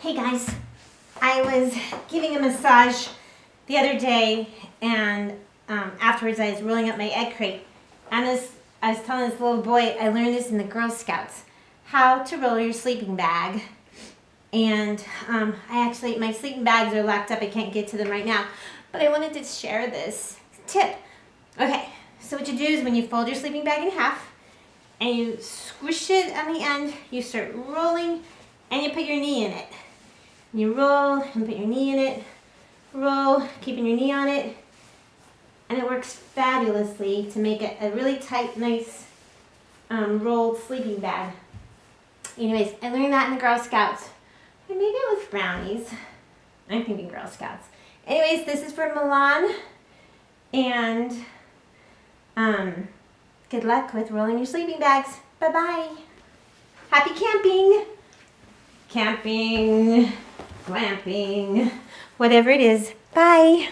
Hey guys, I was giving a massage the other day, and afterwards I was rolling up my egg crate, and I was telling this little boy, I learned this in the Girl Scouts, how to roll your sleeping bag. And my sleeping bags are locked up, I can't get to them right now, but I wanted to share this tip. Okay, so what you do is when you fold your sleeping bag in half, and you squish it on the end, you start rolling, and you put your knee in it. You roll and put your knee in it, roll, keeping your knee on it, and it works fabulously to make it a really tight, nice rolled sleeping bag. Anyways, I learned that in the Girl Scouts. Or maybe it was brownies. I'm thinking Girl Scouts. Anyways, this is for Millan, and good luck with rolling your sleeping bags. Bye-bye. Happy camping. Camping, glamping, whatever it is. Bye.